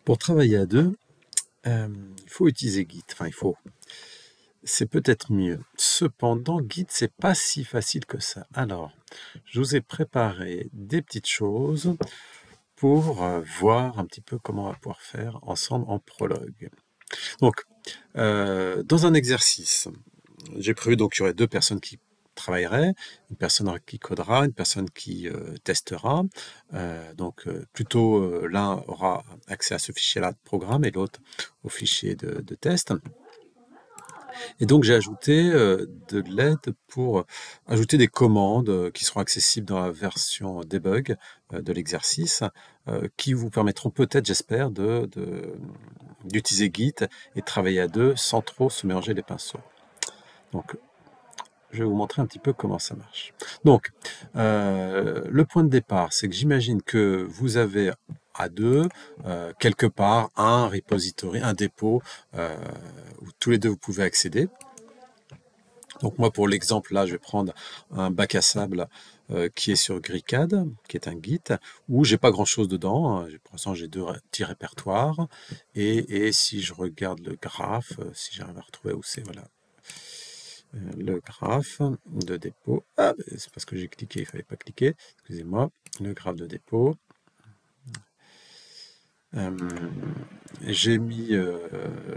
Pour travailler à deux, il faut utiliser Git. Enfin, il faut. C'est peut-être mieux. Cependant, Git, c'est pas si facile que ça. Alors, je vous ai préparé des petites choses pour voir un petit peu comment on va pouvoir faire ensemble en prologue. Donc, dans un exercice, j'ai prévu donc qu'il y aurait deux personnes qui travailleraient, une personne qui codera, une personne qui testera. Plutôt l'un aura accès à ce fichier-là de programme et l'autre au fichier de test. Et donc j'ai ajouté de l'aide pour ajouter des commandes qui seront accessibles dans la version debug de l'exercice, qui vous permettront peut-être, j'espère, d'utiliser Git et de travailler à deux sans trop se mélanger les pinceaux. Donc, je vais vous montrer un petit peu comment ça marche. Donc, le point de départ, c'est que j'imagine que vous avez à deux, quelque part, un repository, un dépôt, où tous les deux vous pouvez accéder. Donc moi, pour l'exemple, là, je vais prendre un bac à sable qui est sur GridCAD, qui est un Git, où j'ai pas grand-chose dedans. Pour l'instant, j'ai deux petits répertoires. Et si je regarde le graphe, si j'arrive à retrouver où c'est, voilà, le graphe de dépôt. Ah, c'est parce que j'ai cliqué, il ne fallait pas cliquer. Excusez-moi. Le graphe de dépôt. J'ai mis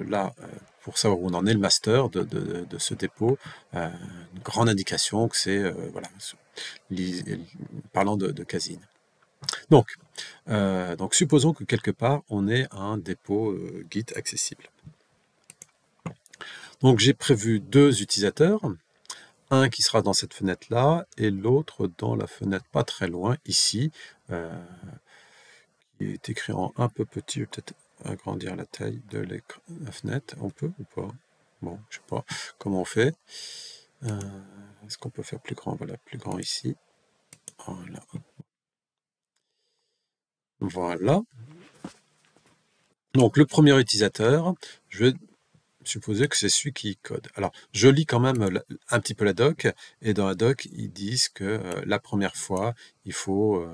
là, pour savoir où on en est, le master de ce dépôt, une grande indication que c'est, voilà, parlant de Casine. Donc, supposons que quelque part, on ait un dépôt Git accessible. Donc, j'ai prévu deux utilisateurs, un qui sera dans cette fenêtre-là et l'autre dans la fenêtre pas très loin, ici, qui est écrit en un peu petit. Je vais peut-être agrandir la taille de la fenêtre. On peut ou pas? Bon, je sais pas comment on fait. Est-ce qu'on peut faire plus grand? Voilà, plus grand ici. Voilà. Voilà. Donc, le premier utilisateur, je vais supposer que c'est celui qui code. Alors, je lis quand même un petit peu la doc, et dans la doc, ils disent que la première fois, il faut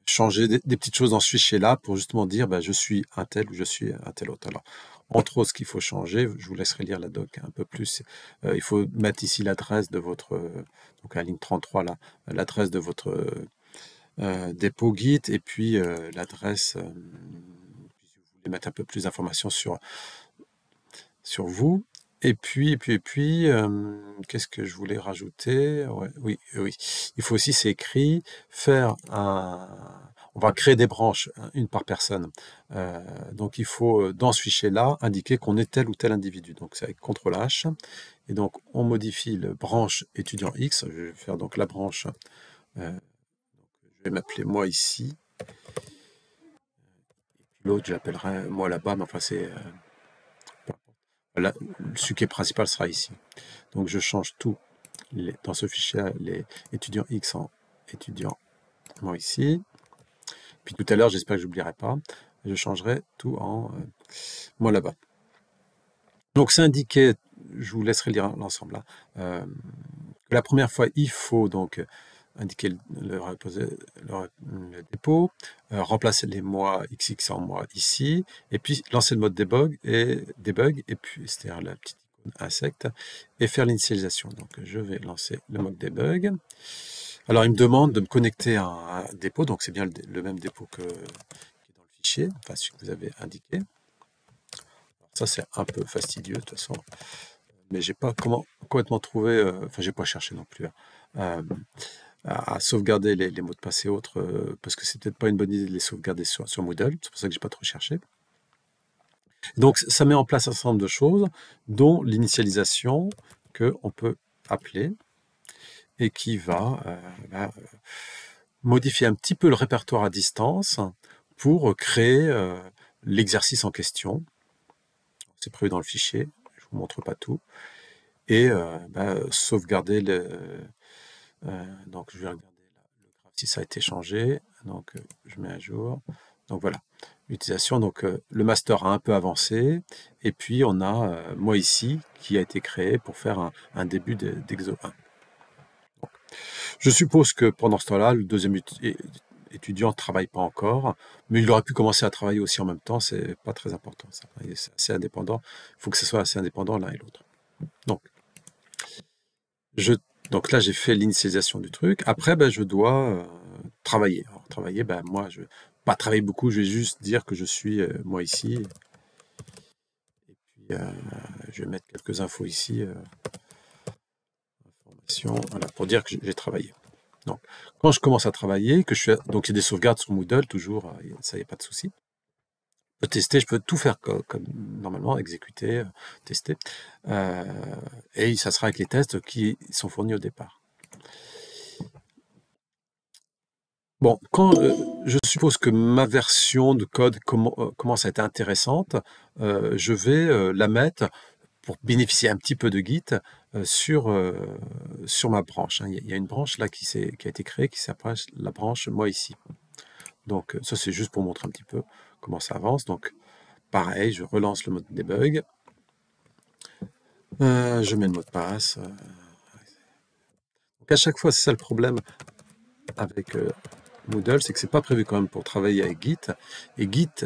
changer des petites choses dans ce fichier-là pour justement dire je suis un tel ou je suis un tel autre. Alors, entre autres, ce qu'il faut changer, je vous laisserai lire la doc un peu plus. Il faut mettre ici l'adresse de votre, donc à la ligne 33 là, l'adresse de votre dépôt Git et puis l'adresse, si vous voulez mettre un peu plus d'informations sur vous. Et puis, qu'est-ce que je voulais rajouter? Ouais, oui. Il faut aussi, c'est écrit, faire un... On va créer des branches, une par personne. Donc, il faut, dans ce fichier-là, indiquer qu'on est tel ou tel individu. Donc, c'est avec CTRL-H. Et donc, on modifie le branche étudiant X. Je vais faire donc la branche. Je vais m'appeler moi ici. L'autre, j'appellerai moi là-bas, mais enfin, c'est... celui qui est principal sera ici. Donc je change tout dans ce fichier, les étudiants X en étudiants moi ici. Puis tout à l'heure, j'espère que je n'oublierai pas, je changerai tout en moi là-bas. Donc c'est indiqué, je vous laisserai lire l'ensemble là. La première fois, il faut donc indiquer le dépôt, remplacer les mois XX en mois ici, et puis lancer le mode debug, et puis c'est-à-dire la petite icône insect, et faire l'initialisation. Donc je vais lancer le mode debug. Alors il me demande de me connecter à un dépôt, donc c'est bien le même dépôt qui est dans le fichier, enfin celui que vous avez indiqué. Ça c'est un peu fastidieux de toute façon, mais j'ai pas complètement trouvé, enfin j'ai pas cherché non plus. À sauvegarder les mots de passe et autres, parce que c'est peut-être pas une bonne idée de les sauvegarder sur Moodle, c'est pour ça que j'ai pas trop cherché. Donc ça met en place un certain nombre de choses, dont l'initialisation qu'on peut appeler, et qui va modifier un petit peu le répertoire à distance pour créer l'exercice en question. C'est prévu dans le fichier, je vous montre pas tout, et sauvegarder donc je vais regarder le graphe si ça a été changé. Donc je mets à jour. Donc voilà, l'utilisation. Donc le master a un peu avancé. Et puis on a moi ici qui a été créé pour faire un début d'Exo 1. Donc, je suppose que pendant ce temps-là, le deuxième étudiant ne travaille pas encore, mais il aurait pu commencer à travailler aussi en même temps, c'est pas très important ça. C'est assez indépendant, il faut que ce soit assez indépendant l'un et l'autre. Donc, je, donc là, j'ai fait l'initialisation du truc. Après, ben, je dois travailler. Alors, travailler, ben, moi, je vais pas travailler beaucoup, je vais juste dire que je suis moi ici. Et puis, je vais mettre quelques infos ici, information, voilà, pour dire que j'ai travaillé. Donc, quand je commence à travailler, que je suis, donc il y a des sauvegardes sur Moodle, toujours, ça, il n'y a pas de souci. Je peux tester, je peux tout faire comme normalement, exécuter, tester. Et ça sera avec les tests qui sont fournis au départ. Bon, quand je suppose que ma version de code commence à être intéressante, je vais la mettre pour bénéficier un petit peu de Git sur ma branche, hein. Il y a une branche là qui a été créée qui s'appelle la branche moi ici. Donc ça c'est juste pour montrer un petit peu comment ça avance. Donc pareil, je relance le mode debug, je mets le mot de passe. Donc à chaque fois, c'est ça le problème avec Moodle, c'est que c'est pas prévu quand même pour travailler avec Git. Et Git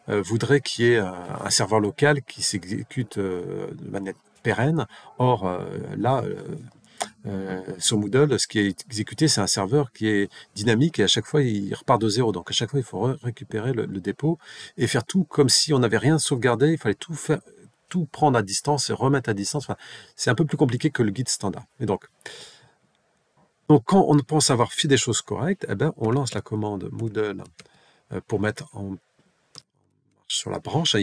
voudrait qu'il y ait un serveur local qui s'exécute de manière pérenne. Or, là, sur Moodle, ce qui est exécuté, c'est un serveur qui est dynamique et à chaque fois, il repart de zéro. Donc, à chaque fois, il faut récupérer le dépôt et faire tout comme si on n'avait rien sauvegardé. Il fallait tout faire, tout prendre à distance et remettre à distance. Enfin, c'est un peu plus compliqué que le Git standard. Et donc, quand on pense avoir fait des choses correctes, eh ben, on lance la commande Moodle pour mettre en sur la branche.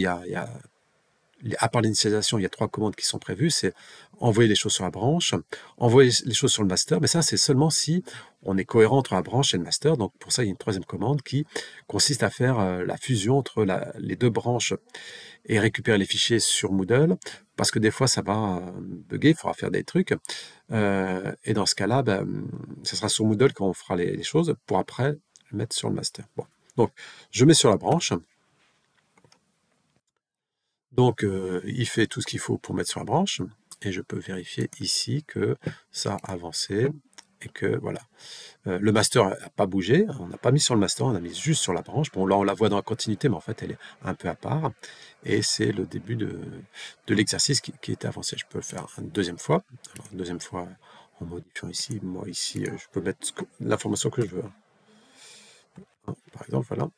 À part l'initialisation, il y a 3 commandes qui sont prévues. C'est envoyer les choses sur la branche, envoyer les choses sur le master, mais ça, c'est seulement si on est cohérent entre la branche et le master. Donc, pour ça, il y a une 3e commande qui consiste à faire la fusion entre les 2 branches et récupérer les fichiers sur Moodle, parce que des fois, ça va bugger, il faudra faire des trucs. Et dans ce cas-là, ça sera sur Moodle qu'on fera les choses pour après le mettre sur le master. Bon. Donc, je mets sur la branche. Donc, il fait tout ce qu'il faut pour mettre sur la branche, et je peux vérifier ici que ça a avancé, et que voilà. Le master n'a pas bougé, on n'a pas mis sur le master, on a mis juste sur la branche. Bon, là, on la voit dans la continuité, mais en fait, elle est un peu à part, et c'est le début de l'exercice qui est avancé. Je peux le faire une 2e fois. Alors, une 2e fois, en modifiant ici, moi, ici, je peux mettre l'information que je veux. Par exemple, voilà.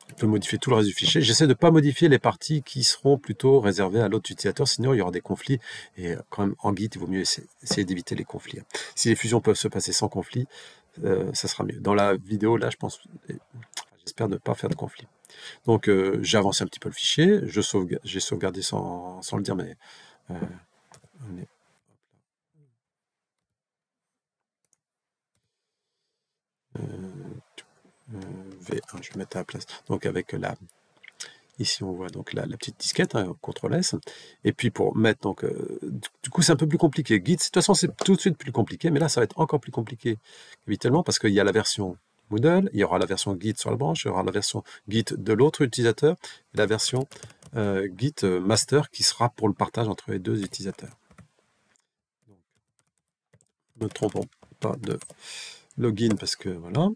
Je peux modifier tout le reste du fichier. J'essaie de ne pas modifier les parties qui seront plutôt réservées à l'autre utilisateur, sinon il y aura des conflits. Et quand même, en Git, il vaut mieux essayer d'éviter les conflits. Si les fusions peuvent se passer sans conflit, ça sera mieux. Dans la vidéo, là, j'espère ne pas faire de conflit. Donc, j'ai avancé un petit peu le fichier. J'ai sauvegardé sans le dire, mais V1, je vais mettre à la place. Donc, avec ici, on voit donc la petite disquette, hein, CTRL-S. Et puis, pour mettre, donc, du coup, c'est un peu plus compliqué. Git, de toute façon, c'est tout de suite plus compliqué, mais là, ça va être encore plus compliqué, habituellement, parce qu'il y a la version Moodle, il y aura la version Git sur la branche, il y aura la version Git de l'autre utilisateur, et la version Git master qui sera pour le partage entre les 2 utilisateurs. Donc, ne trompons pas de login, parce que, voilà,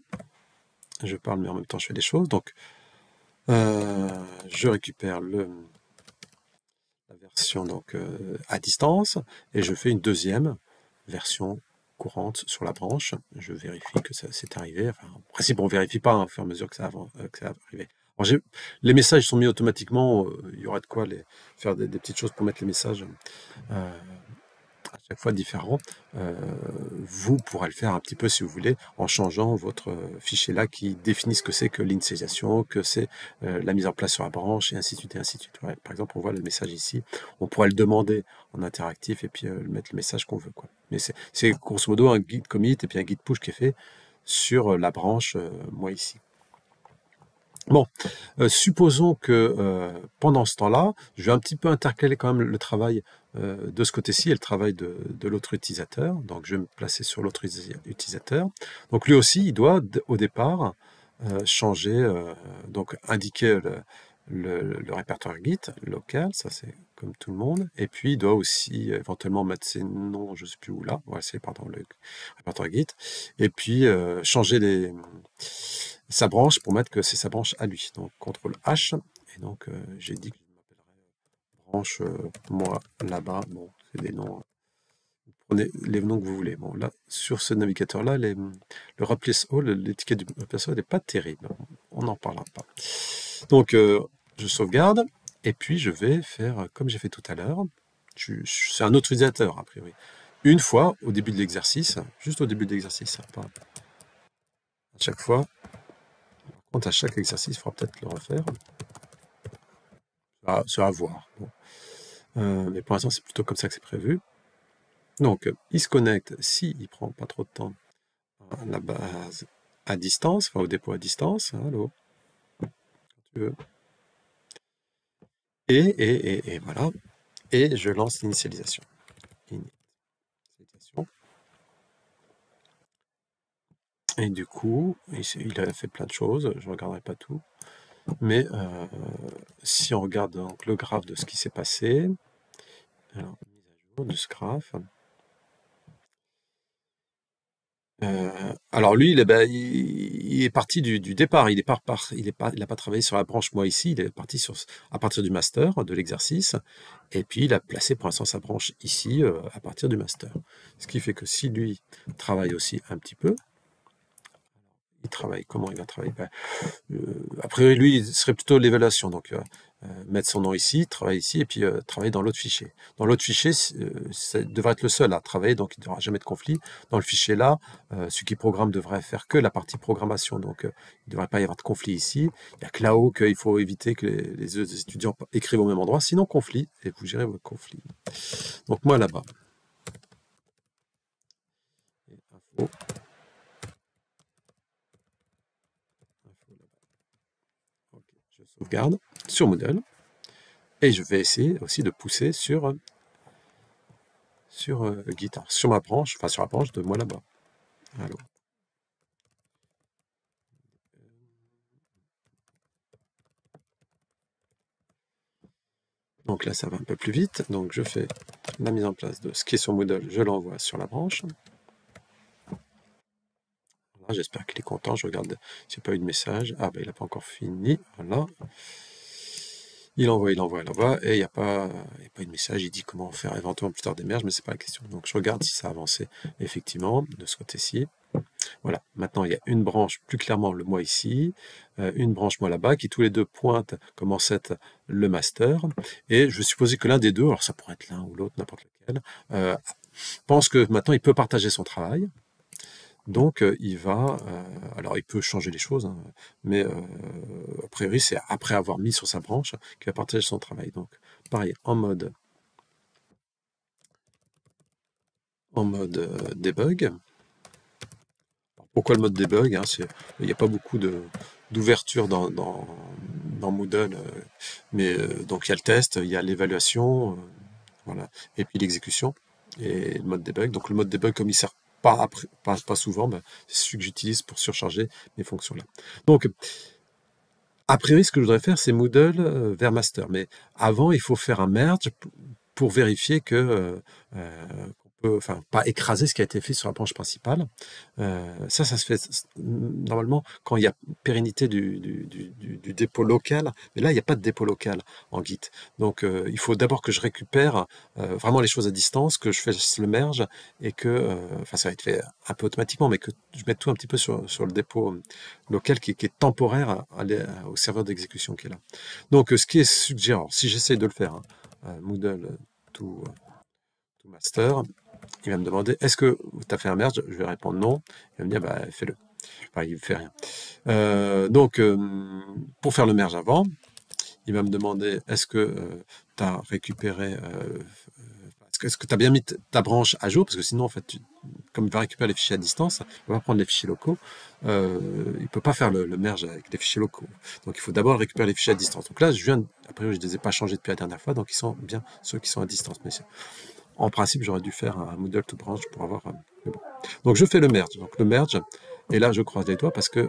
je parle, mais en même temps, je fais des choses. Donc, je récupère la version donc, à distance, et je fais une 2e version courante sur la branche. Je vérifie que ça c'est arrivé. Enfin, en principe, on ne vérifie pas, hein, au fur et à mesure que ça va arriver. Alors, les messages sont mis automatiquement. Il y aura de quoi faire des petites choses pour mettre les messages à chaque fois différents. Vous pourrez le faire un petit peu si vous voulez, en changeant votre fichier là qui définit ce que c'est que l'initialisation, que c'est la mise en place sur la branche, et ainsi de suite, et ainsi de suite. Ouais, par exemple, on voit le message ici, on pourrait le demander en interactif et puis mettre le message qu'on veut, quoi. Mais c'est grosso modo un git commit et puis un git push qui est fait sur la branche moi ici. Bon, supposons que pendant ce temps-là, je vais un petit peu intercaler quand même le travail de ce côté-ci et le travail de l'autre utilisateur. Donc, je vais me placer sur l'autre utilisateur. Donc, lui aussi, il doit, au départ, changer, donc indiquer le répertoire Git local, ça c'est comme tout le monde, et puis il doit aussi éventuellement mettre ses noms, je ne sais plus où là, voilà, c'est pardon, le répertoire Git, et puis changer sa branche pour mettre que c'est sa branche à lui. Donc CTRL H, et donc j'ai dit que je m'appellerais branche moi là-bas, bon, c'est des noms. Vous prenez les noms que vous voulez. Bon, là, sur ce navigateur-là, le Replace All, l'étiquette du Replace All n'est pas terrible. On n'en parlera pas. Donc, je sauvegarde, et puis je vais faire comme j'ai fait tout à l'heure. C'est un autre utilisateur, a priori. Une fois, au début de l'exercice, juste au début de l'exercice, pas à chaque fois. Par contre, à chaque exercice, il faudra peut-être le refaire. C'est à voir. Bon. Mais pour l'instant, c'est plutôt comme ça que c'est prévu. Donc, il se connecte, s'il ne prend pas trop de temps, à la base à distance, enfin au dépôt à distance, allô, quand tu veux. Et voilà, et je lance l'initialisation. Et du coup, il a fait plein de choses, je ne regarderai pas tout, mais si on regarde donc le graphe de ce qui s'est passé, alors, mise à jour de ce graphe, alors lui, il est parti du départ, il n'a pas travaillé sur la branche moi ici, il est parti à partir du master, de l'exercice, et puis il a placé pour l'instant sa branche ici, à partir du master. Ce qui fait que si lui travaille aussi un petit peu, il travaille, comment il va travailler? A priori, lui, il serait plutôt l'évaluation, donc mettre son nom ici, travailler ici, et puis travailler dans l'autre fichier. Dans l'autre fichier, ça devrait être le seul à travailler, donc il ne devra jamais de conflit. Dans le fichier là, celui qui programme devrait faire que la partie programmation, donc il ne devrait pas y avoir de conflit ici. Il n'y a que là-haut qu'il faut éviter que les étudiants écrivent au même endroit, sinon conflit, et vous gérez votre conflit. Donc moi là-bas. Info. Okay, je sauvegarde sur Moodle. Et je vais essayer aussi de pousser sur Git, sur ma branche, enfin sur la branche de moi là-bas. Alors. Donc là, ça va un peu plus vite. Donc je fais la mise en place de ce qui est sur Moodle, je l'envoie sur la branche. Voilà, j'espère qu'il est content. Je regarde s'il n'y a pas eu de message. Ah ben il n'a pas encore fini. Voilà. Il envoie, et il n'y a pas eu de message. Il dit comment faire éventuellement plus tard des merges, mais c'est pas la question. Donc je regarde si ça a avancé effectivement de ce côté-ci. Voilà, maintenant il y a une branche, plus clairement le moi ici, une branche moi là-bas, qui tous les deux pointent comme ancêtre le master, et je vais supposer que l'un des deux, alors ça pourrait être l'un ou l'autre, n'importe lequel, pense que maintenant il peut partager son travail, donc il va, alors il peut changer les choses, hein, mais a priori c'est après avoir mis sur sa branche qu'il va partager son travail. Donc pareil, en mode debug. Pourquoi le mode debug, hein, il n'y a pas beaucoup d'ouverture dans Moodle, mais donc il y a le test, il y a l'évaluation, voilà, et puis l'exécution, et le mode debug. Donc le mode debug, comme il ne sert pas souvent, c'est celui que j'utilise pour surcharger mes fonctions-là. Donc, a priori, ce que je voudrais faire, c'est Moodle vers master, mais avant, il faut faire un merge pour vérifier que enfin, pas écraser ce qui a été fait sur la branche principale. Ça se fait normalement quand il y a pérennité du dépôt local, mais là, il n'y a pas de dépôt local en Git. Donc, il faut d'abord que je récupère vraiment les choses à distance, que je fasse le merge, et que, enfin, ça va être fait un peu automatiquement, mais que je mette tout un petit peu sur le dépôt local qui est temporaire au serveur d'exécution qui est là. Donc, ce qui est suggéré, si j'essaye de le faire, hein, Moodle to master, il va me demander est-ce que tu as fait un merge? Je vais répondre non. Il va me dire bah, fais-le. Enfin, il ne fait rien. Donc, pour faire le merge avant, il va me demander est-ce que tu as récupéré, est-ce que tu as bien mis ta branche à jour? Parce que sinon, en fait, comme il va récupérer les fichiers à distance, il va prendre les fichiers locaux. Il ne peut pas faire le merge avec les fichiers locaux. Donc, il faut d'abord récupérer les fichiers à distance. Donc là, après, je ne les ai pas changés depuis la dernière fois, donc ils sont bien ceux qui sont à distance. Mais en principe, j'aurais dû faire un Moodle to branch pour avoir... bon. Donc, je fais le merge. Donc, le merge, et là, je croise les doigts parce que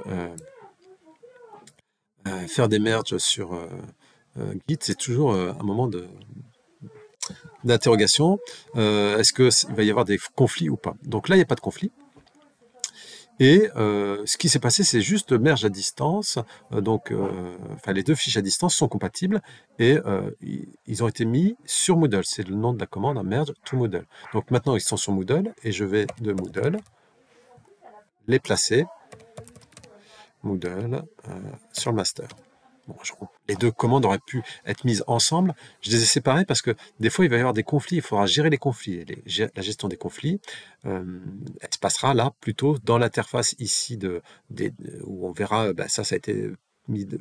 faire des merges sur Git, c'est toujours un moment d'interrogation. Est-ce qu'il va y avoir des conflits ou pas? Donc là, il n'y a pas de conflit. Et ce qui s'est passé, c'est juste merge à distance. Enfin, les deux fiches à distance sont compatibles et ils ont été mis sur Moodle. C'est le nom de la commande, merge to Moodle. Donc maintenant, ils sont sur Moodle et je vais de Moodle les placer, Moodle, sur le master. Bon, les deux commandes auraient pu être mises ensemble. Je les ai séparées parce que des fois, il va y avoir des conflits. Il faudra gérer les conflits. La gestion des conflits, elle se passera là, plutôt dans l'interface ici, où on verra, ça a été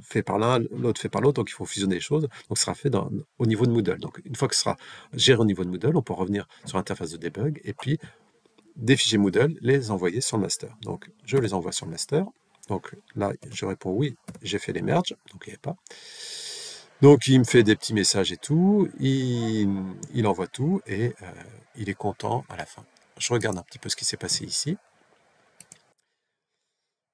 fait par l'un, l'autre fait par l'autre, donc il faut fusionner les choses. Donc, ce sera fait au niveau de Moodle. Donc, une fois que ce sera géré au niveau de Moodle, on peut revenir sur l'interface de debug et puis des fichiers Moodle, les envoyer sur le master. Donc, je les envoie sur le master. Donc là, je réponds oui, j'ai fait les merges, donc il n'y avait pas. Donc il me fait des petits messages et tout, il envoie tout et il est content à la fin. Je regarde un petit peu ce qui s'est passé ici.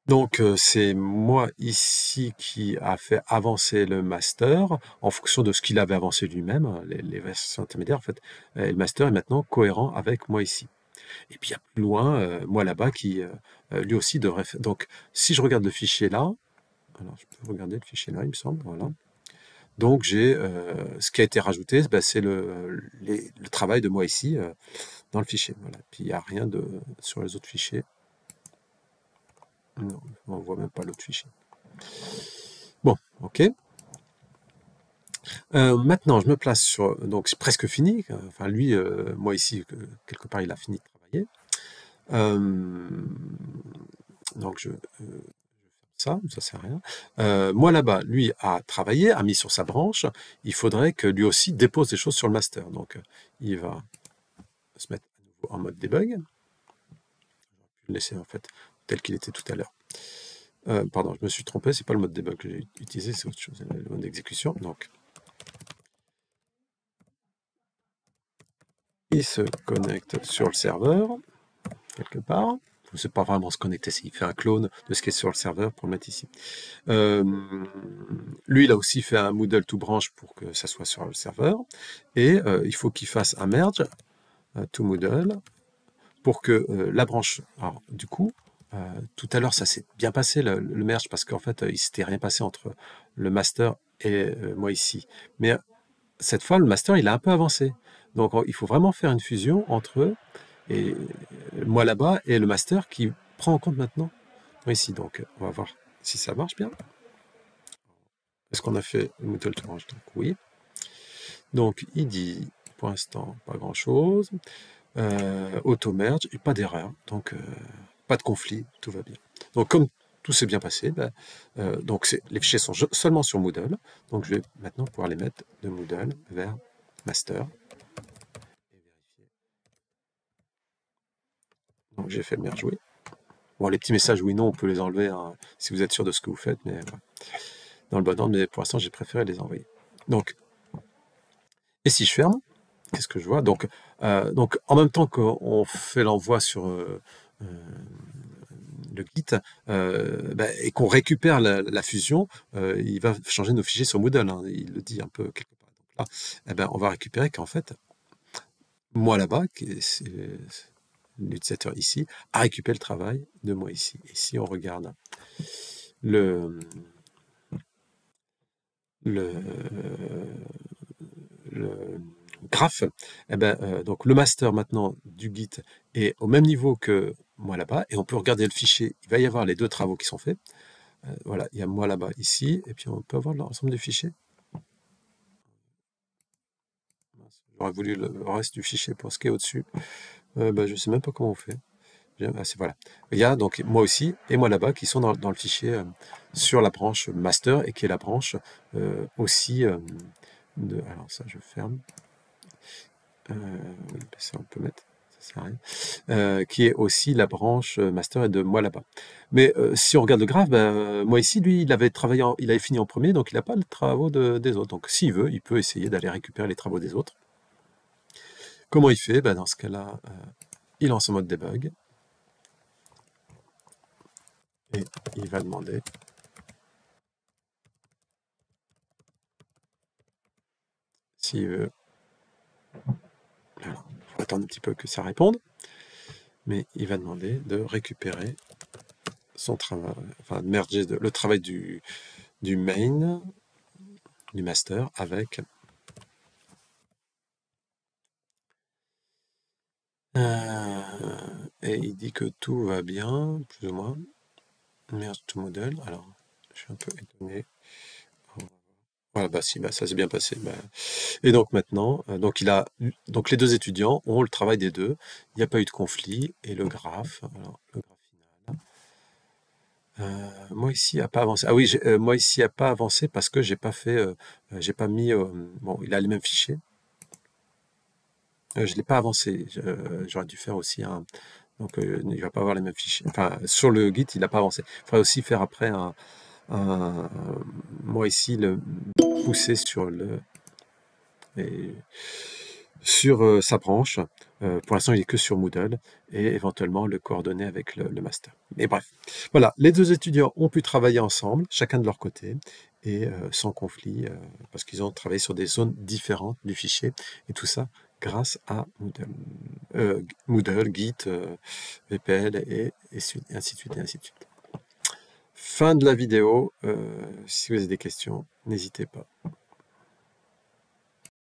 Donc c'est moi ici qui a fait avancer le master en fonction de ce qu'il avait avancé lui-même, les versions intermédiaires en fait. Et le master est maintenant cohérent avec moi ici. Et puis il y a plus loin, moi là-bas qui lui aussi devrait faire. Donc si je regarde le fichier là, alors je peux regarder le fichier là, il me semble, voilà. Donc j'ai ce qui a été rajouté, c'est le travail de moi ici dans le fichier. Voilà. Puis il n'y a rien sur les autres fichiers. Non, on ne voit même pas l'autre fichier. Bon, ok. Maintenant, je me place sur. Donc c'est presque fini. Enfin, lui, moi ici, quelque part, il a fini de travailler. Donc je ça sert à rien. Moi là-bas, lui a travaillé, a mis sur sa branche. Il faudrait que lui aussi dépose des choses sur le master. Donc il va se mettre à nouveau en mode debug. Je vais le laisser en fait tel qu'il était tout à l'heure. Pardon, je me suis trompé, c'est pas le mode debug que j'ai utilisé, c'est autre chose, le mode d'exécution. Donc, il se connecte sur le serveur, quelque part. Il ne sait pas vraiment se connecter, il fait un clone de ce qui est sur le serveur pour le mettre ici. Lui, il a aussi fait un Moodle to branch pour que ça soit sur le serveur. Et il faut qu'il fasse un merge to Moodle pour que la branche... Alors, du coup, tout à l'heure, ça s'est bien passé, le merge, parce qu'en fait, il ne s'était rien passé entre le master et moi ici. Mais cette fois, le master, il a un peu avancé. Donc, il faut vraiment faire une fusion entre eux, et moi là-bas, et le master qui prend en compte maintenant moi ici. Donc, on va voir si ça marche bien. Est-ce qu'on a fait le Moodle to branch? Donc, oui. Donc, il dit, pour l'instant, pas grand-chose. Auto-merge, et pas d'erreur. Donc, pas de conflit, tout va bien. Donc, comme tout s'est bien passé, donc les fichiers sont seulement sur Moodle. Donc, je vais maintenant pouvoir les mettre de Moodle vers master. Et vérifier. Donc, j'ai fait le merge, oui. Bon, les petits messages oui, non, on peut les enlever hein, si vous êtes sûr de ce que vous faites, mais voilà. Dans le bon ordre, mais pour l'instant, j'ai préféré les envoyer. Donc, et si je ferme, qu'est-ce que je vois donc, en même temps qu'on fait l'envoi sur le Git et qu'on récupère la fusion, il va changer nos fichiers sur Moodle. Hein, il le dit un peu quelque part. Donc là, on va récupérer qu'en fait, moi là-bas, l'utilisateur ici, a récupéré le travail de moi ici. Et si on regarde le graphe, donc le master maintenant du Git est au même niveau que moi là-bas, et on peut regarder le fichier, il va y avoir les deux travaux qui sont faits. Voilà, il y a moi là-bas ici, et puis on peut avoir l'ensemble des fichiers. J'aurais voulu le reste du fichier pour ce qui est au-dessus. Je ne sais même pas comment on fait. Voilà. Il y a donc moi aussi et moi là-bas qui sont dans le fichier sur la branche master et qui est la branche aussi alors ça je ferme. Oui, ça on peut mettre, ça sert à rien. Qui est aussi la branche master et de moi là-bas. Mais si on regarde le graphe, moi ici, lui, il avait fini en premier, donc il n'a pas les travaux des autres. Donc s'il veut, il peut essayer d'aller récupérer les travaux des autres. Comment il fait? Dans ce cas-là, il lance en mode debug. Et il va demander s'il veut. Alors, il faut attendre un petit peu que ça réponde. Mais il va demander de récupérer son travail, enfin de merger le travail du main, du master avec et il dit que tout va bien, plus ou moins. Merge to model. Alors, je suis un peu étonné. Voilà, bah si, bah ça s'est bien passé. Bah. Et donc maintenant, donc les deux étudiants ont le travail des deux. Il n'y a pas eu de conflit. Et le graphe, alors le graphe final. Moi ici a pas avancé. Ah oui, moi ici a pas avancé parce que j'ai pas fait, j'ai pas mis. Bon, il a les mêmes fichiers. Je l'ai pas avancé. J'aurais dû faire aussi un. Donc il va pas avoir les mêmes fichiers. Enfin, sur le Git, il n'a pas avancé. Il faudrait aussi faire après moi ici le pousser sur le et sur sa branche. Pour l'instant, il est que sur Moodle et éventuellement le coordonner avec le master. Mais bref, voilà, les deux étudiants ont pu travailler ensemble, chacun de leur côté, et sans conflit, parce qu'ils ont travaillé sur des zones différentes du fichier, et tout ça grâce à Moodle, Moodle Git, VPL, et ainsi de suite, et ainsi de suite. Fin de la vidéo. Si vous avez des questions, n'hésitez pas.